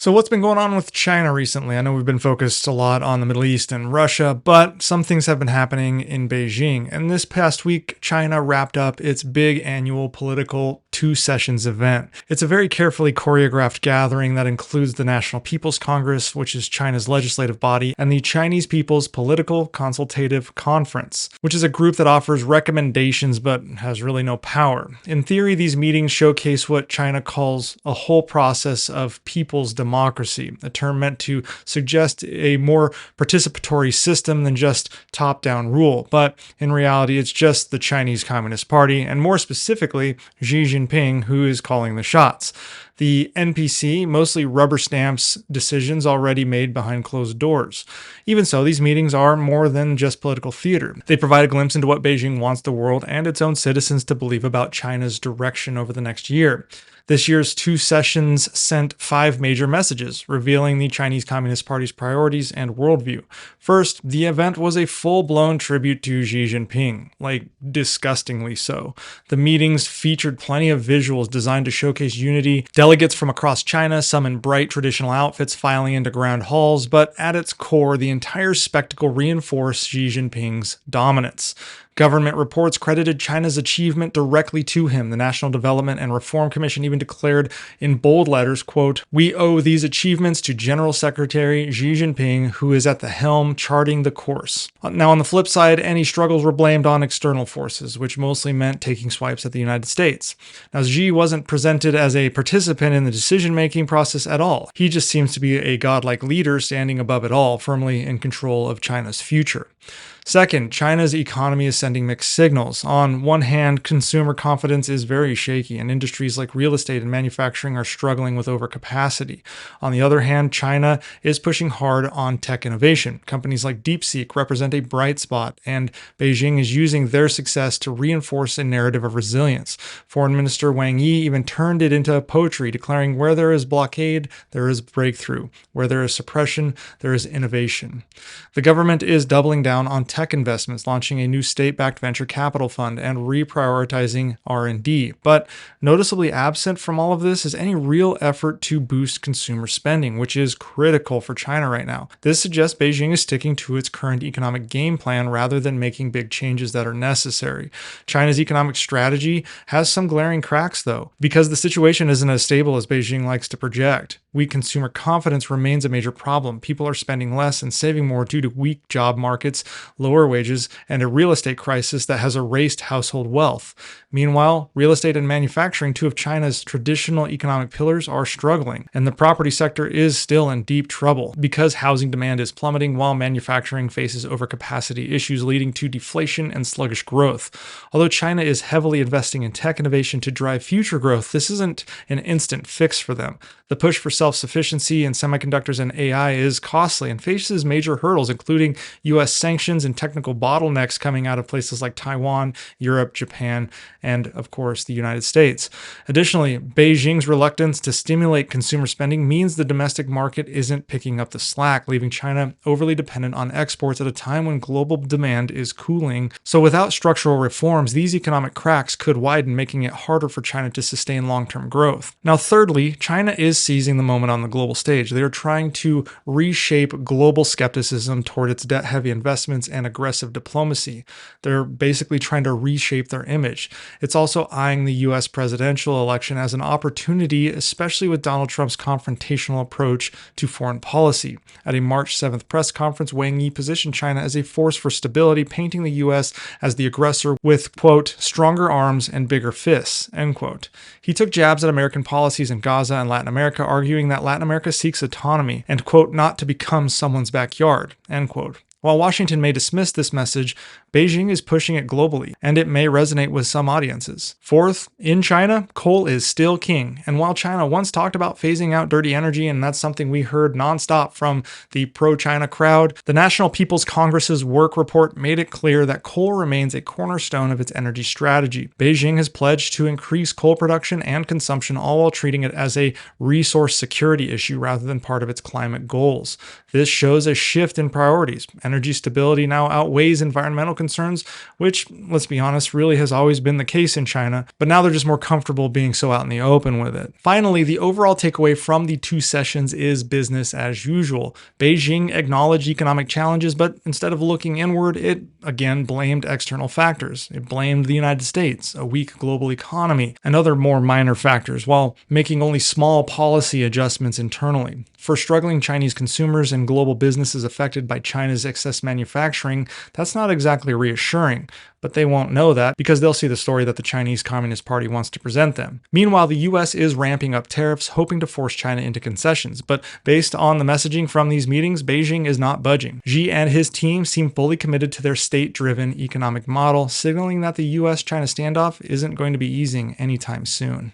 So, what's been going on with China recently? I know we've been focused a lot on the Middle East and Russia, but some things have been happening in Beijing. And this past week, China wrapped up its big annual political two sessions event. It's a very carefully choreographed gathering that includes the National People's Congress, which is China's legislative body, and the Chinese People's Political Consultative Conference, which is a group that offers recommendations but has really no power. In theory, these meetings showcase what China calls a whole process of people's democracy, a term meant to suggest a more participatory system than just top-down rule. But in reality, it's just the Chinese Communist Party, and more specifically, Xi Jinping, who is calling the shots. The NPC mostly rubber stamps decisions already made behind closed doors. Even so, these meetings are more than just political theater. They provide a glimpse into what Beijing wants the world and its own citizens to believe about China's direction over the next year. This year's two sessions sent 5 major messages, revealing the Chinese Communist Party's priorities and worldview. First, the event was a full-blown tribute to Xi Jinping, like disgustingly so. The meetings featured plenty of visuals designed to showcase unity. Delegates from across China, some in bright traditional outfits, filing into grand halls, but at its core, the entire spectacle reinforced Xi Jinping's dominance. Government reports credited China's achievement directly to him. The National Development and Reform Commission even declared in bold letters, quote, "We owe these achievements to General Secretary Xi Jinping, who is at the helm charting the course." Now, on the flip side, any struggles were blamed on external forces, which mostly meant taking swipes at the United States. Now, Xi wasn't presented as a participant in the decision-making process at all. He just seems to be a godlike leader standing above it all, firmly in control of China's future. Second, China's economy is sending mixed signals. On one hand, consumer confidence is very shaky, and industries like real estate and manufacturing are struggling with overcapacity. On the other hand, China is pushing hard on tech innovation. Companies like DeepSeek represent a bright spot, and Beijing is using their success to reinforce a narrative of resilience. Foreign Minister Wang Yi even turned it into poetry, declaring, "Where there is blockade, there is breakthrough. Where there is suppression, there is innovation." The government is doubling down on tech investments, launching a new state-backed venture capital fund and reprioritizing R&D. But noticeably absent from all of this is any real effort to boost consumer spending, which is critical for China right now. This suggests Beijing is sticking to its current economic game plan rather than making big changes that are necessary. China's economic strategy has some glaring cracks, though, because the situation isn't as stable as Beijing likes to project. Weak consumer confidence remains a major problem. People are spending less and saving more due to weak job markets, lower wages, and a real estate crisis that has erased household wealth. Meanwhile, real estate and manufacturing, two of China's traditional economic pillars, are struggling, and the property sector is still in deep trouble because housing demand is plummeting while manufacturing faces overcapacity issues leading to deflation and sluggish growth. Although China is heavily investing in tech innovation to drive future growth, this isn't an instant fix for them. The push for self-sufficiency in semiconductors and AI is costly and faces major hurdles, including U.S. sanctions and technical bottlenecks coming out of places like Taiwan, Europe, Japan, and, of course, the United States. Additionally, Beijing's reluctance to stimulate consumer spending means the domestic market isn't picking up the slack, leaving China overly dependent on exports at a time when global demand is cooling. So without structural reforms, these economic cracks could widen, making it harder for China to sustain long-term growth. Now, thirdly, China is seizing the moment on the global stage. They are trying to reshape global skepticism toward its debt-heavy investments and aggressive diplomacy. They're basically trying to reshape their image. It's also eyeing the U.S. presidential election as an opportunity, especially with Donald Trump's confrontational approach to foreign policy. At a March 7th press conference, Wang Yi positioned China as a force for stability, painting the U.S. as the aggressor with, quote, "stronger arms and bigger fists," end quote. He took jabs at American policies in Gaza and Latin America, arguing that Latin America seeks autonomy and, quote, "not to become someone's backyard," end quote. While Washington may dismiss this message, Beijing is pushing it globally, and it may resonate with some audiences. Fourth, in China, coal is still king. And while China once talked about phasing out dirty energy, and that's something we heard nonstop from the pro-China crowd, the National People's Congress's work report made it clear that coal remains a cornerstone of its energy strategy. Beijing has pledged to increase coal production and consumption, all while treating it as a resource security issue rather than part of its climate goals. This shows a shift in priorities. Energy energy stability now outweighs environmental concerns, which, let's be honest, really has always been the case in China, but now they're just more comfortable being so out in the open with it. Finally, the overall takeaway from the two sessions is business as usual. Beijing acknowledged economic challenges, but instead of looking inward, it again blamed external factors. It blamed the United States, a weak global economy, and other more minor factors, while making only small policy adjustments internally. For struggling Chinese consumers and global businesses affected by China's excess manufacturing, that's not exactly reassuring. But they won't know that because they'll see the story that the Chinese Communist Party wants to present them. Meanwhile, the US is ramping up tariffs, hoping to force China into concessions. But based on the messaging from these meetings, Beijing is not budging. Xi and his team seem fully committed to their state-driven economic model, signaling that the US-China standoff isn't going to be easing anytime soon.